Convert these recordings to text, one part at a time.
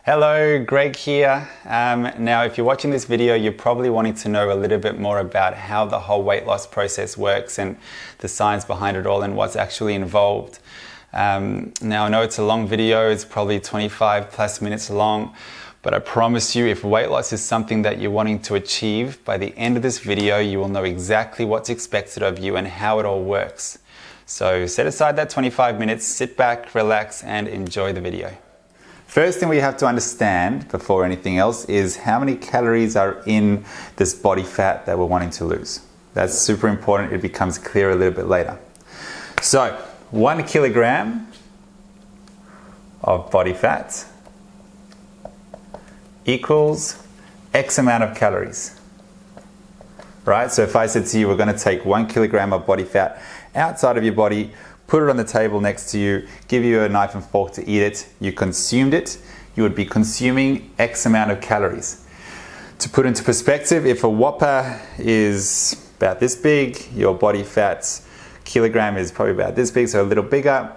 Hello, Greg here. Now, if you're watching this video, you're probably wanting to know a little bit more about how the whole weight loss process works and the science behind it all and what's actually involved. Now, I know it's a long video, it's probably 25 plus minutes long, but I promise you, if weight loss is something that you're wanting to achieve, by the end of this video, you will know exactly what's expected of you and how it all works. So set aside that 25 minutes, sit back, relax, and enjoy the video. First thing we have to understand before anything else is how many calories are in this body fat that we're wanting to lose. That's super important. It becomes clear a little bit later. So 1 kilogram of body fat equals X amount of calories. Right? So if I said to you, we're going to take 1 kilogram of body fat outside of your body, put it on the table next to you, give you a knife and fork to eat it, you consumed it, you would be consuming X amount of calories. To put into perspective, if a Whopper is about this big, your body fat kilogram is probably about this big, so a little bigger,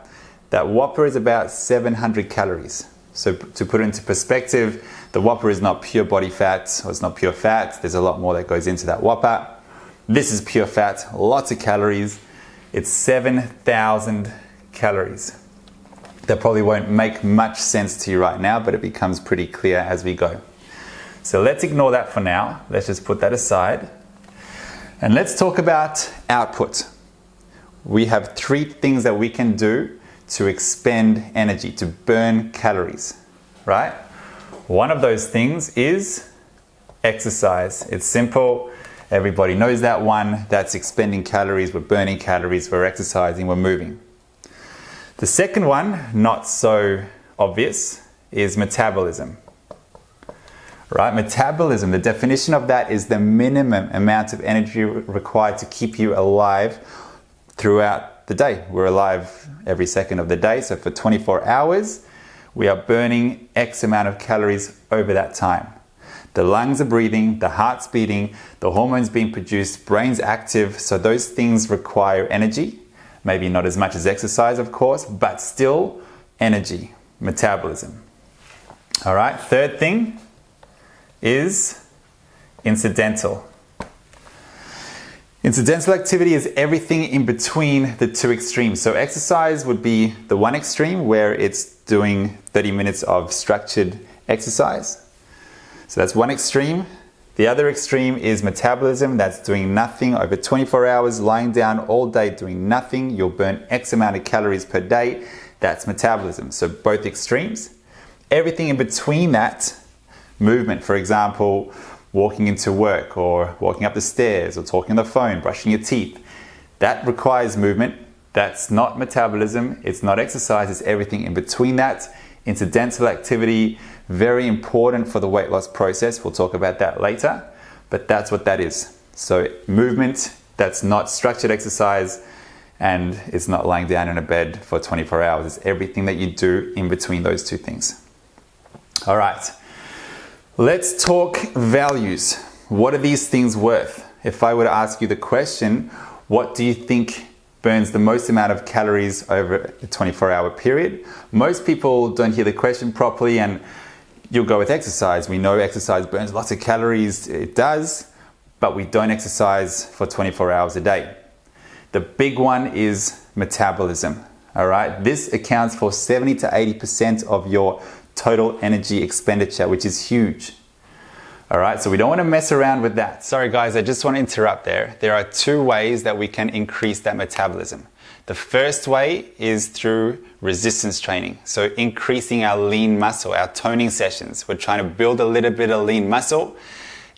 that Whopper is about 700 calories. So to put it into perspective, the Whopper is not pure body fat, or it's not pure fat, there's a lot more that goes into that Whopper. This is pure fat, lots of calories. It's 7,000 calories. That probably won't make much sense to you right now, but it becomes pretty clear as we go. So let's ignore that for now. Let's just put that aside. And let's talk about output. We have 3 things that we can do to expend energy, to burn calories, right? One of those things is exercise. It's simple. Everybody knows that one. That's expending calories, we're burning calories, we're exercising, we're moving. The second one, not so obvious, is metabolism. Right? Metabolism, the definition of that is the minimum amount of energy required to keep you alive throughout the day. We're alive every second of the day, so for 24 hours, we are burning X amount of calories over that time. The lungs are breathing, the heart's beating, the hormones being produced, brain's active, so those things require energy. Maybe not as much as exercise, of course, but still energy, metabolism. All right, third thing is incidental. Incidental activity is everything in between the 2 extremes. So exercise would be the one extreme where it's doing 30 minutes of structured exercise. So that's one extreme. The other extreme is metabolism. That's doing nothing over 24 hours, lying down all day doing nothing. You'll burn X amount of calories per day. That's metabolism. So both extremes. Everything in between that, movement, for example, walking into work or walking up the stairs or talking on the phone, brushing your teeth, that requires movement. That's not metabolism. It's not exercise. It's everything in between that. Incidental activity, very important for the weight loss process. We'll talk about that later, but that's what that is. So movement, that's not structured exercise, and it's not lying down in a bed for 24 hours. It's everything that you do in between those 2 things. All right, let's talk values. What are these things worth? If I were to ask you the question, what do you think burns the most amount of calories over a 24-hour period? Most people don't hear the question properly and you'll go with exercise. We know exercise burns lots of calories. It does, but we don't exercise for 24 hours a day. The big one is metabolism. All right, this accounts for 70 to 80% of your total energy expenditure, which is huge. All right, so we don't want to mess around with that. Sorry guys, I just want to interrupt there. There are 2 ways that we can increase that metabolism. The first way is through resistance training. So increasing our lean muscle, our toning sessions. We're trying to build a little bit of lean muscle.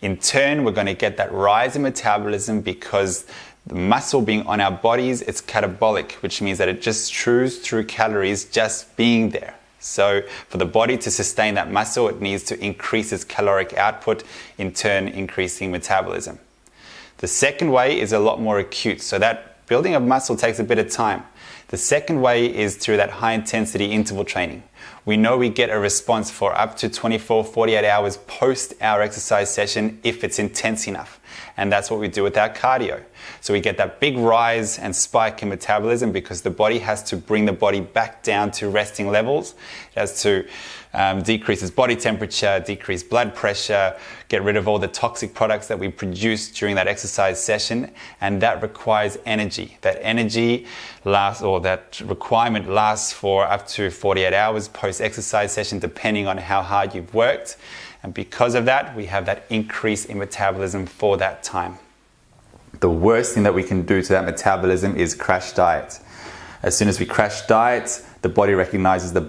In turn, we're going to get that rise in metabolism because the muscle being on our bodies, it's catabolic, which means that it just chews through calories just being there. So for the body to sustain that muscle, it needs to increase its caloric output, in turn increasing metabolism. The second way is a lot more acute, so that building of muscle takes a bit of time. The second way is through that high intensity interval training. We know we get a response for up to 24, 48 hours post our exercise session if it's intense enough. and that's what we do with our cardio. So we get that big rise and spike in metabolism because the body has to bring the body back down to resting levels. It has to decrease its body temperature, decrease blood pressure, get rid of all the toxic products that we produce during that exercise session, and that requires energy. That energy lasts, or that requirement lasts for up to 48 hours post-exercise session, depending on how hard you've worked. And because of that, we have that increase in metabolism for that time. The worst thing that we can do to that metabolism is crash diet. As soon as we crash diet, the body recognizes the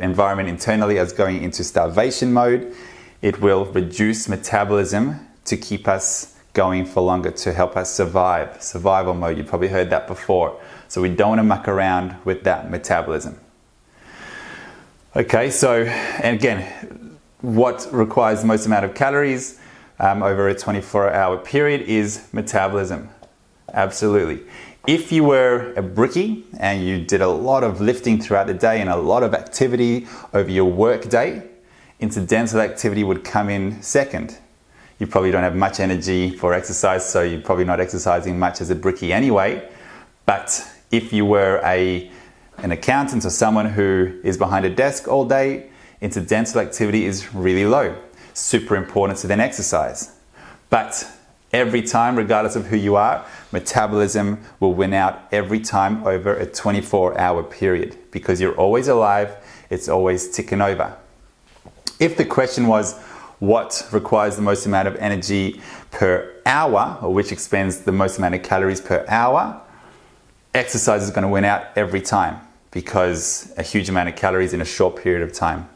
environment internally as going into starvation mode. It will reduce metabolism to keep us going for longer, to help us survive. Survival mode, you've probably heard that before. So we don't want to muck around with that metabolism. Okay, so, and again, what requires the most amount of calories over a 24-hour period is metabolism. Absolutely. If you were a brickie and you did a lot of lifting throughout the day and a lot of activity over your work day, incidental activity would come in second. You probably don't have much energy for exercise, so you're probably not exercising much as a brickie anyway. But if you were an accountant or someone who is behind a desk all day, incidental activity is really low. Super important to then exercise. But every time, regardless of who you are, metabolism will win out every time over a 24-hour period because you're always alive, it's always ticking over. If the question was what requires the most amount of energy per hour, or which expends the most amount of calories per hour, exercise is going to win out every time because a huge amount of calories in a short period of time.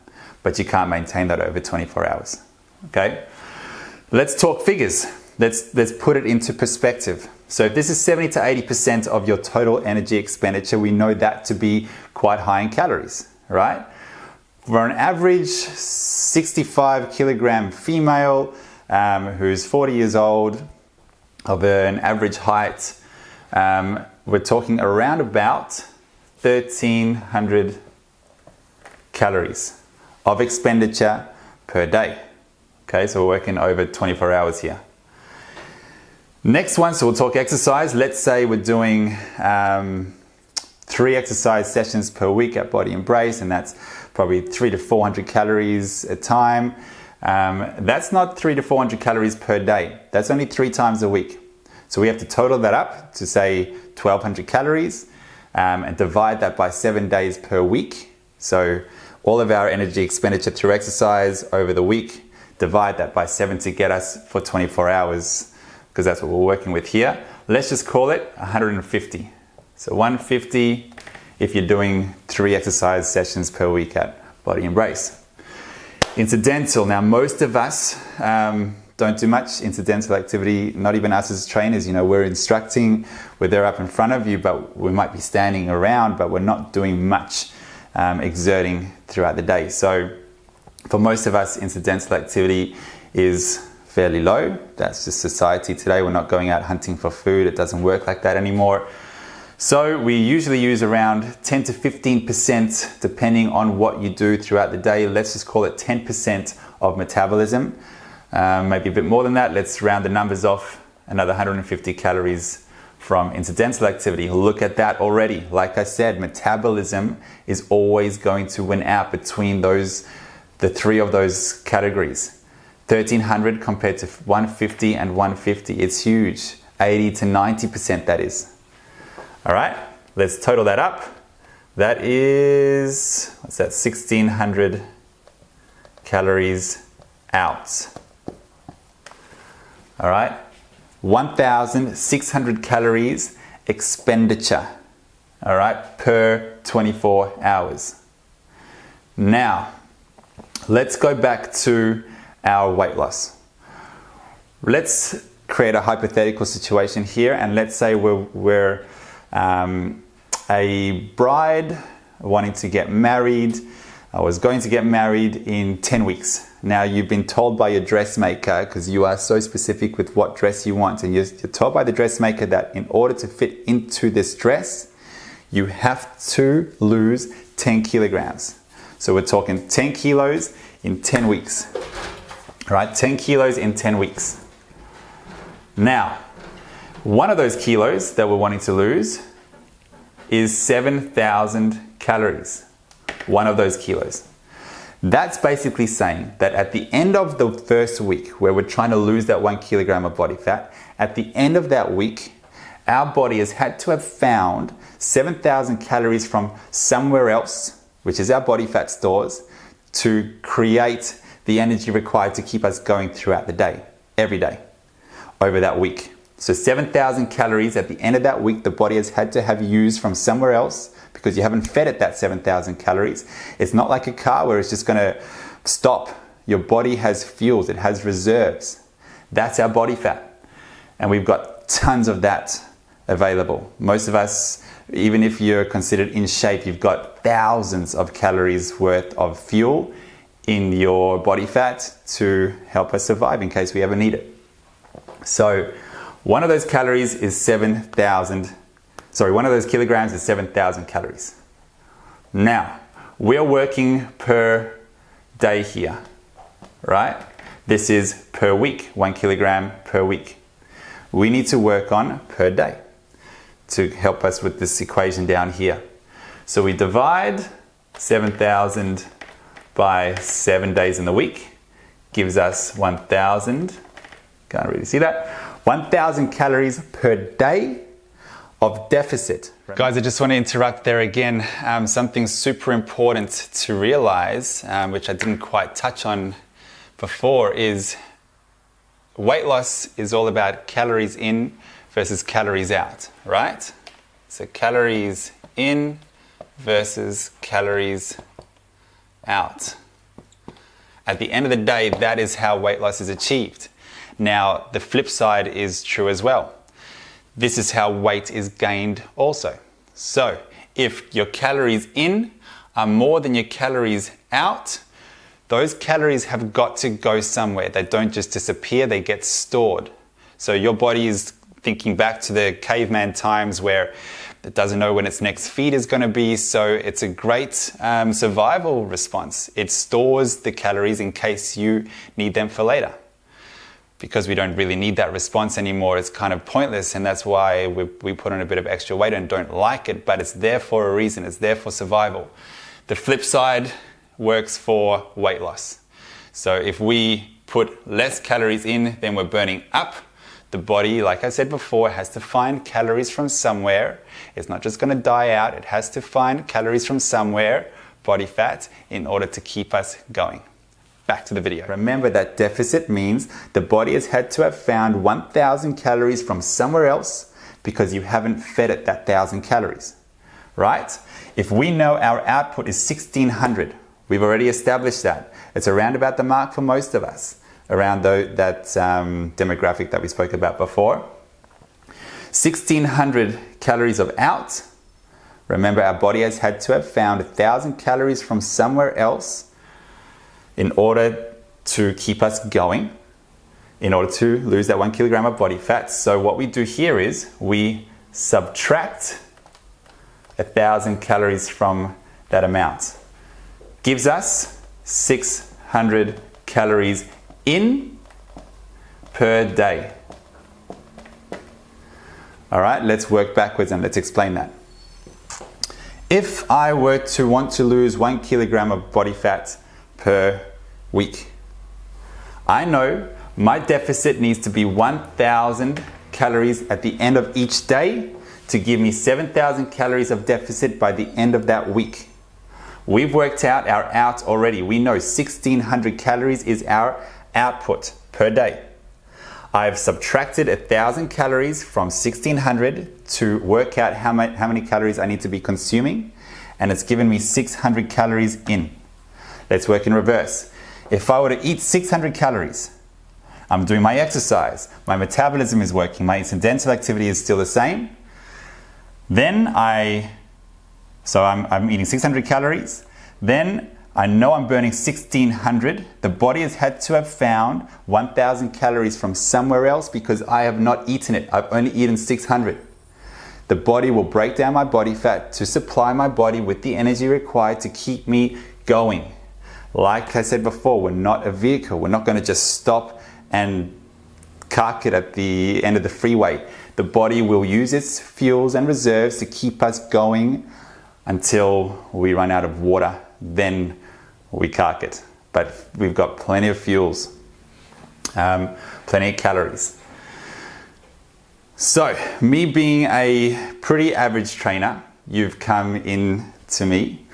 But you can't maintain that over 24 hours. Okay? Let's talk figures. Let's put it into perspective. So if this is 70 to 80% of your total energy expenditure, we know that to be quite high in calories, right? For an average 65 kilogram female who's 40 years old, of an average height, we're talking around about 1,300 calories of expenditure per day. Okay, so we're working over 24 hours here. Next one, so we'll talk exercise. Let's say we're doing 3 exercise sessions per week at Body Embrace, and that's probably 300 to 400 calories a time. That's not 300 to 400 calories per day. That's only 3 times a week. So we have to total that up to say 1,200 calories and divide that by 7 days per week. So all of our energy expenditure through exercise over the week, divide that by 7 to get us for 24 hours, because that's what we're working with here. Let's just call it 150. So 150 if you're doing 3 exercise sessions per week at Body Embrace. Incidental. Now most of us don't do much incidental activity, not even us as trainers. You know, we're instructing, we're there up in front of you, but we might be standing around, but we're not doing much exerting throughout the day. So for most of us, incidental activity is fairly low. That's just society today. We're not going out hunting for food. It doesn't work like that anymore. So we usually use around 10 to 15% depending on what you do throughout the day. Let's just call it 10% of metabolism. Maybe a bit more than that. Let's round the numbers off. Another 150 calories from incidental activity. Look at that already. Like I said, metabolism is always going to win out between the 3 of those categories. 1,300 compared to 150 and 150. It's huge. 80 to 90% that is. All right, let's total that up. That is, what's that, 1,600 calories out. All right, 1,600 calories expenditure, all right, per 24 hours. Now, let's go back to our weight loss. Let's create a hypothetical situation here, and let's say we're a bride wanting to get married. I was going to get married in 10 weeks. Now you've been told by your dressmaker, because you are so specific with what dress you want, and you're told by the dressmaker that in order to fit into this dress, you have to lose 10 kilograms. So we're talking 10 kilos in 10 weeks. All right, 10 kilos in 10 weeks. Now, one of those kilos that we're wanting to lose is 7,000 calories. One of those kilos. That's basically saying that at the end of the first week, where we're trying to lose that 1 kilogram of body fat, at the end of that week, our body has had to have found 7,000 calories from somewhere else, which is our body fat stores, to create the energy required to keep us going throughout the day, every day, over that week. So 7,000 calories at the end of that week, the body has had to have used from somewhere else because you haven't fed it that 7,000 calories. It's not like a car where it's just going to stop. Your body has fuels, it has reserves. That's our body fat. And we've got tons of that available. Most of us, even if you're considered in shape, you've got thousands of calories worth of fuel in your body fat to help us survive in case we ever need it. So one of those kilograms is 7,000 calories. Now, we're working per day here, right? This is per week, 1 kilogram per week. We need to work on per day to help us with this equation down here. So we divide 7,000 by 7 days in the week, gives us 1,000, can't really see that, 1,000 calories per day of deficit. Guys, I just want to interrupt there again. Something super important to realize, which I didn't quite touch on before, is weight loss is all about calories in versus calories out, right? So calories in versus calories out. At the end of the day, that is how weight loss is achieved. Now, the flip side is true as well. This is how weight is gained also. So, if your calories in are more than your calories out, those calories have got to go somewhere. They don't just disappear, they get stored. So your body is thinking back to the caveman times where it doesn't know when its next feed is going to be, so it's a great survival response. It stores the calories in case you need them for later. Because we don't really need that response anymore, it's kind of pointless, and that's why we put on a bit of extra weight and don't like it, but it's there for a reason, it's there for survival. The flip side works for weight loss. So if we put less calories in than we're burning up, the body, like I said before, has to find calories from somewhere. It's not just going to die out, it has to find calories from somewhere, body fat, in order to keep us going. Back to the video. Remember that deficit means the body has had to have found 1,000 calories from somewhere else because you haven't fed it that 1,000 calories, right? If we know our output is 1,600, we've already established that. It's around about the mark for most of us, around that demographic that we spoke about before. 1,600 calories of out. Remember, our body has had to have found 1,000 calories from somewhere else in order to keep us going, in order to lose that 1 kilogram of body fat. So what we do here is we subtract 1,000 calories from that amount. Gives us 600 calories in per day. All right, let's work backwards and let's explain that. If I were to want to lose 1 kilogram of body fat per week, I know my deficit needs to be 1,000 calories at the end of each day to give me 7,000 calories of deficit by the end of that week. We've worked out our out already. We know 1,600 calories is our output per day. I've subtracted 1,000 calories from 1,600 to work out how many calories I need to be consuming, and it's given me 600 calories in. Let's work in reverse. If I were to eat 600 calories, I'm doing my exercise, my metabolism is working, my incidental activity is still the same, then I'm eating 600 calories, then I know I'm burning 1,600. The body has had to have found 1,000 calories from somewhere else because I have not eaten it. I've only eaten 600. The body will break down my body fat to supply my body with the energy required to keep me going. Like I said before, we're not a vehicle. We're not going to just stop and park it at the end of the freeway. The body will use its fuels and reserves to keep us going until we run out of water. Then we park it. But we've got plenty of fuels, plenty of calories. So, me being a pretty average trainer, you've come in to me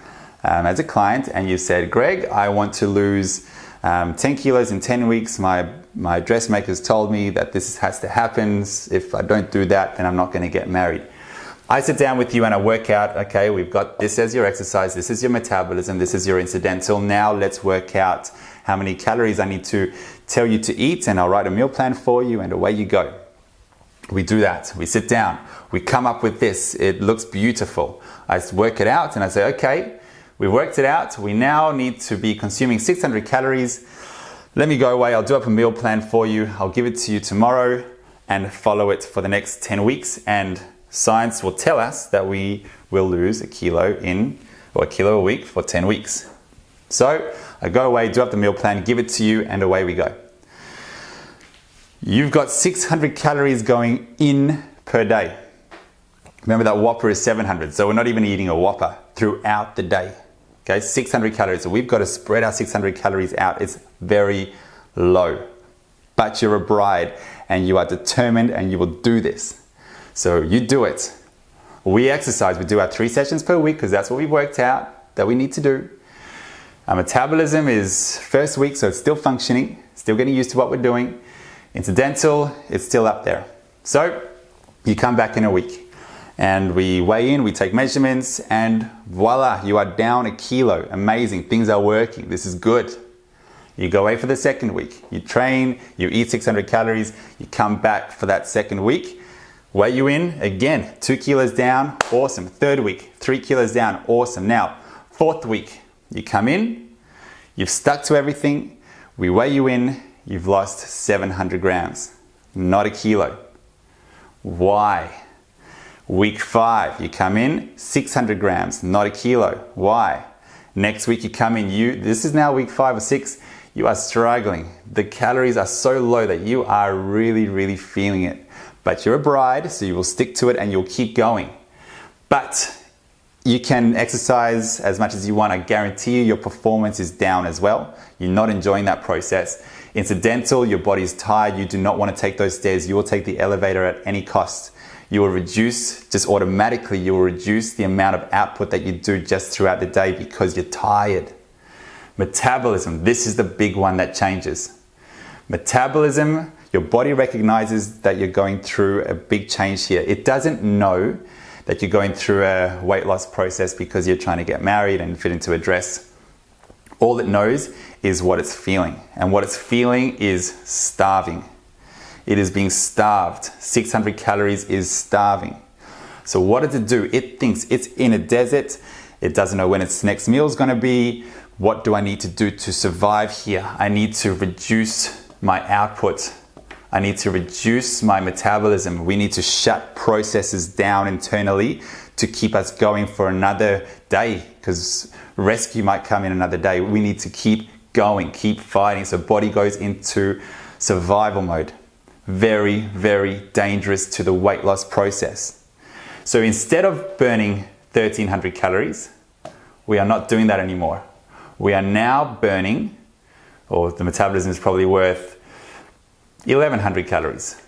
as a client and you said, Greg, I want to lose 10 kilos in 10 weeks. My dressmaker's told me that this has to happen. If I don't do that, then I'm not going to get married. I sit down with you and I work out, okay, we've got this as your exercise, this is your metabolism, this is your incidental. Now let's work out how many calories I need to tell you to eat, and I'll write a meal plan for you, and away you go. We do that. We sit down. We come up with this. It looks beautiful. I work it out and I say, okay, we've worked it out. We now need to be consuming 600 calories. Let me go away. I'll do up a meal plan for you. I'll give it to you tomorrow and follow it for the next 10 weeks. And science will tell us that we will lose a kilo a week for 10 weeks. So I go away, do up the meal plan, give it to you, and away we go. You've got 600 calories going in per day. Remember that Whopper is 700, so we're not even eating a Whopper throughout the day. Okay, 600 calories. So we've got to spread our 600 calories out. It's very low. But you're a bride and you are determined and you will do this. So you do it. We exercise. We do our 3 sessions per week because that's what we've worked out that we need to do. Our metabolism is first week, so it's still functioning, still getting used to what we're doing. Incidental, it's still up there. So you come back in a week and we weigh in, we take measurements, and voila, you are down a kilo. Amazing, things are working. This is good. You go away for the second week. You train, you eat 600 calories, you come back for that second week. Weigh you in, again, 2 kilos down, awesome. Third week, 3 kilos down, awesome. Now, fourth week, you come in, you've stuck to everything, we weigh you in, you've lost 700 grams, not a kilo. Why? Week 5, you come in, 600 grams, not a kilo. Why? Next week you come in, this is now week 5 or 6, you are struggling. The calories are so low that you are really, really feeling it. But you're a bride, so you will stick to it and you'll keep going. But you can exercise as much as you want. I guarantee you your performance is down as well. You're not enjoying that process. Incidental, your body's tired. You do not want to take those stairs. You will take the elevator at any cost. You will reduce, just automatically, you will reduce the amount of output that you do just throughout the day because you're tired. Metabolism, this is the big one that changes. Metabolism, your body recognizes that you're going through a big change here. It doesn't know that you're going through a weight loss process because you're trying to get married and fit into a dress. All it knows is what it's feeling. And what it's feeling is starving. It is being starved. 600 calories is starving. So what does it do? It thinks it's in a desert. It doesn't know when its next meal is going to be. What do I need to do to survive here? I need to reduce my output. I need to reduce my metabolism. We need to shut processes down internally to keep us going for another day, because rescue might come in another day. We need to keep going, keep fighting. So body goes into survival mode. Very, very dangerous to the weight loss process. So instead of burning 1,300 calories, we are not doing that anymore. We are now burning, or the metabolism is probably worth 1,100 calories,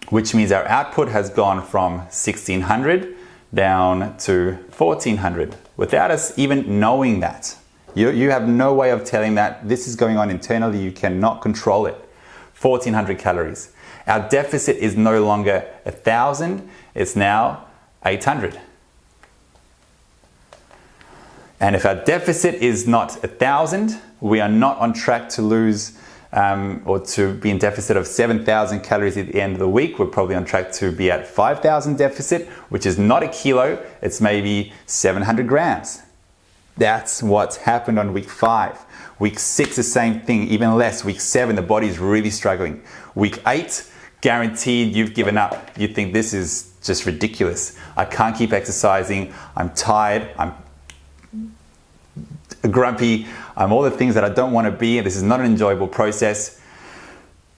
which means our output has gone from 1,600 down to 1,400 without us even knowing that. You have no way of telling that. This is going on internally. You cannot control it. 1,400 calories. Our deficit is no longer 1,000, it's now 800. And if our deficit is not 1,000, we are not on track to lose or to be in deficit of 7,000 calories at the end of the week. We're probably on track to be at 5,000 deficit, which is not a kilo, it's maybe 700 grams. That's what's happened on week 5. Week 6, the same thing, even less. Week 7, the body's really struggling. Week 8, guaranteed you've given up. You think this is just ridiculous. I can't keep exercising. I'm tired. I'm grumpy. I'm all the things that I don't want to be. This is not an enjoyable process.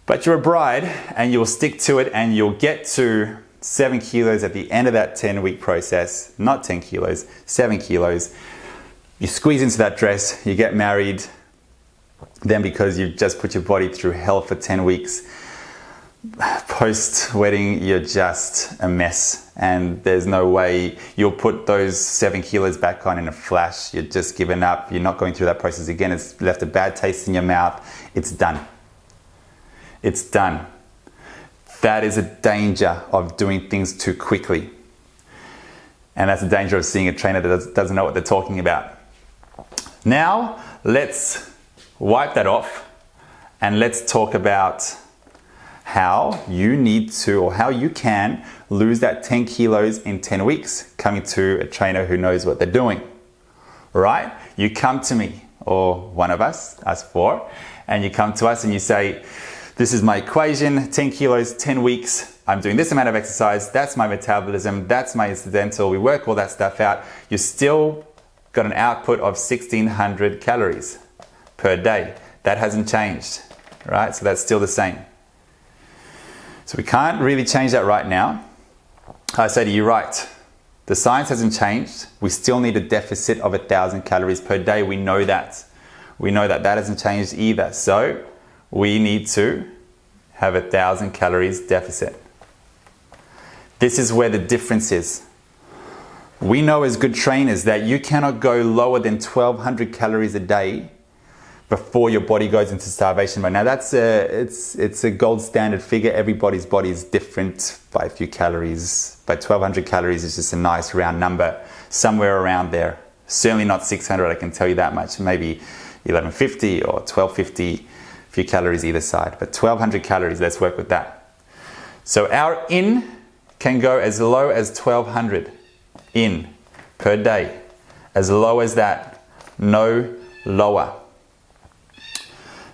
But you're a bride and you'll stick to it and you'll get to 7 kilos at the end of that 10-week process, not 10 kilos, 7 kilos. You squeeze into that dress, you get married, then because you've just put your body through hell for 10 weeks, post-wedding, you're just a mess. And there's no way you'll put those 7 kilos back on in a flash. You're just given up. You're not going through that process again. It's left a bad taste in your mouth. It's done. It's done. That is a danger of doing things too quickly. And that's the danger of seeing a trainer that doesn't know what they're talking about. Now, let's wipe that off and let's talk about how you need to, or how you can lose that 10 kilos in 10 weeks coming to a trainer who knows what they're doing. Right? You come to me, or one of us four, and you come to us and you say, this is my equation, 10 kilos, 10 weeks. I'm doing this amount of exercise. That's my metabolism. That's my incidental. We work all that stuff out. You still got an output of 1,600 calories per day. That hasn't changed, right? So that's still the same. So we can't really change that right now. I say to you, right, the science hasn't changed. We still need a deficit of 1,000 calories per day. We know that. We know that that hasn't changed either. So we need to have 1,000 calories deficit. This is where the difference is. We know as good trainers that you cannot go lower than 1,200 calories a day before your body goes into starvation mode. Now that's it's a gold standard figure. Everybody's body is different by a few calories, but 1,200 calories is just a nice round number, somewhere around there. Certainly not 600, I can tell you that much. Maybe 1,150 or 1,250, a few calories either side, but 1,200 calories, let's work with that. So our in can go as low as 1,200 in per day, as low as that, no lower.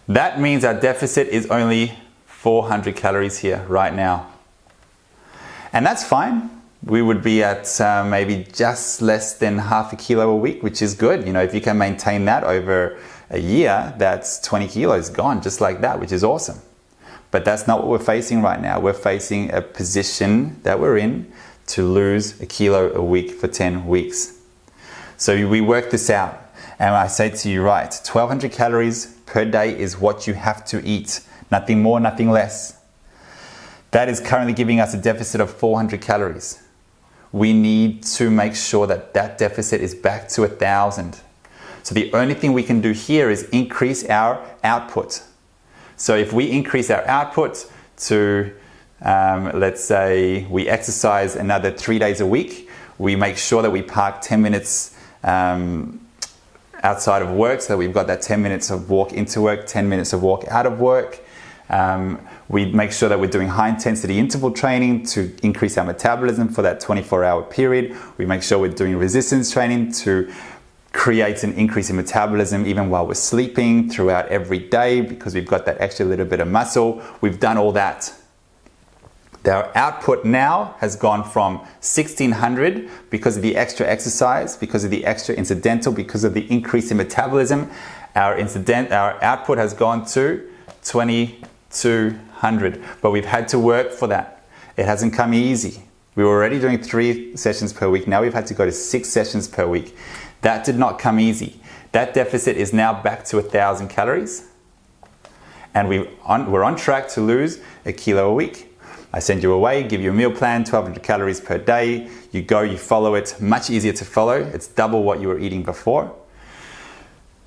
That means our deficit is only 400 calories here right now. And that's fine. We would be at maybe just less than half a kilo a week, which is good. You know, if you can maintain that over a year, that's 20 kilos gone just like that, which is awesome. But that's not what we're facing right now. We're facing a position that we're in to lose a kilo a week for 10 weeks. So we work this out. And I say to you, right, 1,200 calories per day is what you have to eat. Nothing more, nothing less. That is currently giving us a deficit of 400 calories. We need to make sure that that deficit is back to 1,000. So the only thing we can do here is increase our output. So if we increase our output to, let's say we exercise another 3 days a week, we make sure that we park 10 minutes outside of work, so we've got that 10 minutes of walk into work, 10 minutes of walk out of work. We make sure that we're doing high intensity interval training to increase our metabolism for that 24-hour period. We make sure we're doing resistance training to create an increase in metabolism even while we're sleeping throughout every day because we've got that extra little bit of muscle. We've done all that. Our output now has gone from 1,600 because of the extra exercise, because of the extra incidental, because of the increase in metabolism. Our output has gone to 2,200, but we've had to work for that. It hasn't come easy. We were already doing 3 sessions per week. Now we've had to go to 6 sessions per week. That did not come easy. That deficit is now back to 1,000 calories, and we're on track to lose a kilo a week. I send you away, give you a meal plan, 1,200 calories per day. You go, you follow it, much easier to follow. It's double what you were eating before.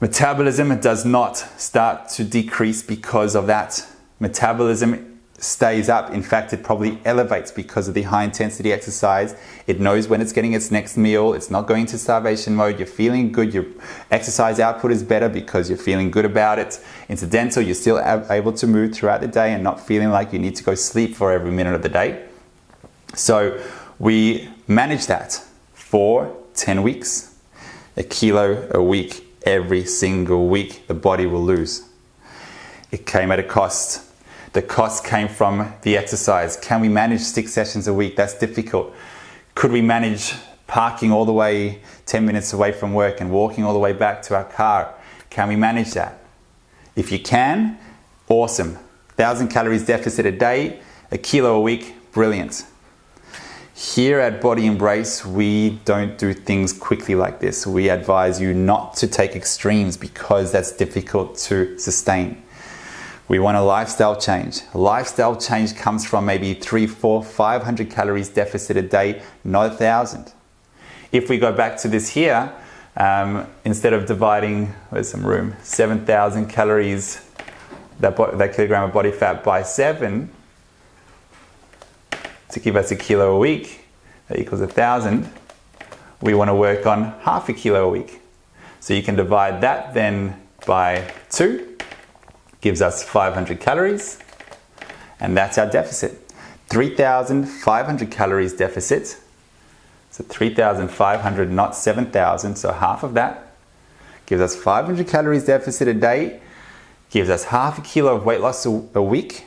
Metabolism does not start to decrease because of that. Metabolism stays up. In fact, it probably elevates because of the high intensity exercise. It knows when it's getting its next meal. It's not going into starvation mode. You're feeling good. Your exercise output is better because you're feeling good about it. Incidental, you're still able to move throughout the day and not feeling like you need to go sleep for every minute of the day. So we manage that for 10 weeks, a kilo a week, every single week the body will lose. It came at a cost. The cost came from the exercise. Can we manage 6 sessions a week? That's difficult. Could we manage parking all the way 10 minutes away from work and walking all the way back to our car? Can we manage that? If you can, awesome. 1,000 calories deficit a day, a kilo a week, brilliant. Here at Body Embrace, we don't do things quickly like this. We advise you not to take extremes because that's difficult to sustain. We want a lifestyle change. A lifestyle change comes from maybe 300, 400, 500 calories deficit a day, not 1,000. If we go back to this here, instead of dividing, where's some room, 7,000 calories, that kilogram of body fat by 7, to give us a kilo a week, that equals 1,000, we want to work on half a kilo a week. So you can divide that then by 2, gives us 500 calories, and that's our deficit. 3,500 calories deficit. So 3,500, not 7,000, so half of that gives us 500 calories deficit a day, gives us half a kilo of weight loss a week.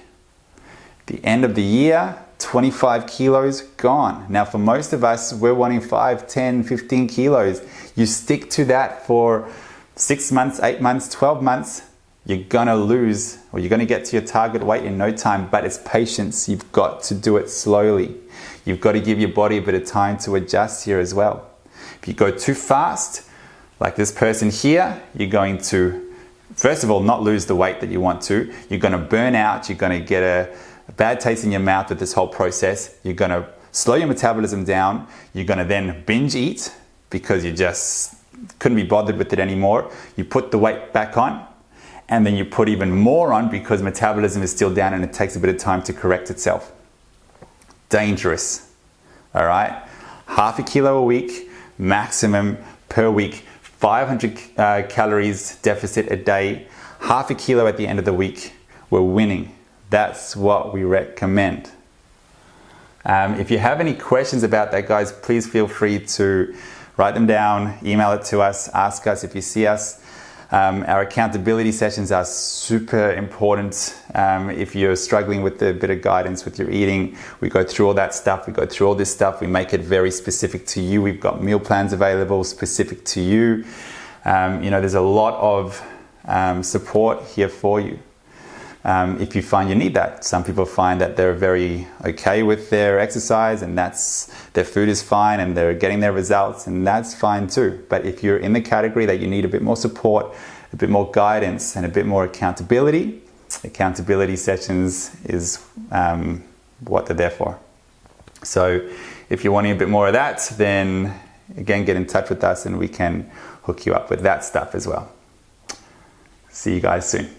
At the end of the year, 25 kilos gone. Now for most of us, we're wanting 5, 10, 15 kilos. You stick to that for 6 months, 8 months, 12 months, you're gonna lose, or you're gonna get to your target weight in no time, but it's patience. You've got to do it slowly. You've got to give your body a bit of time to adjust here as well. If you go too fast, like this person here, you're going to, first of all, not lose the weight that you want to. You're gonna burn out, you're gonna get a bad taste in your mouth with this whole process. You're gonna slow your metabolism down. You're gonna then binge eat because you just couldn't be bothered with it anymore. You put the weight back on, and then you put even more on because metabolism is still down and it takes a bit of time to correct itself. Dangerous, all right? Half a kilo a week, maximum per week, 500 calories deficit a day, half a kilo at the end of the week. We're winning. That's what we recommend. If you have any questions about that, guys, please feel free to write them down, email it to us, ask us if you see us. Our accountability sessions are super important. If you're struggling with a bit of guidance with your eating, we go through all that stuff. We go through all this stuff. We make it very specific to you. We've got meal plans available specific to you. There's a lot of support here for you. If you find you need that. Some people find that they're very okay with their exercise and their food is fine and they're getting their results, and that's fine too. But if you're in the category that you need a bit more support, a bit more guidance and a bit more accountability sessions is what they're there for. So if you're wanting a bit more of that, then again, get in touch with us and we can hook you up with that stuff as well. See you guys soon.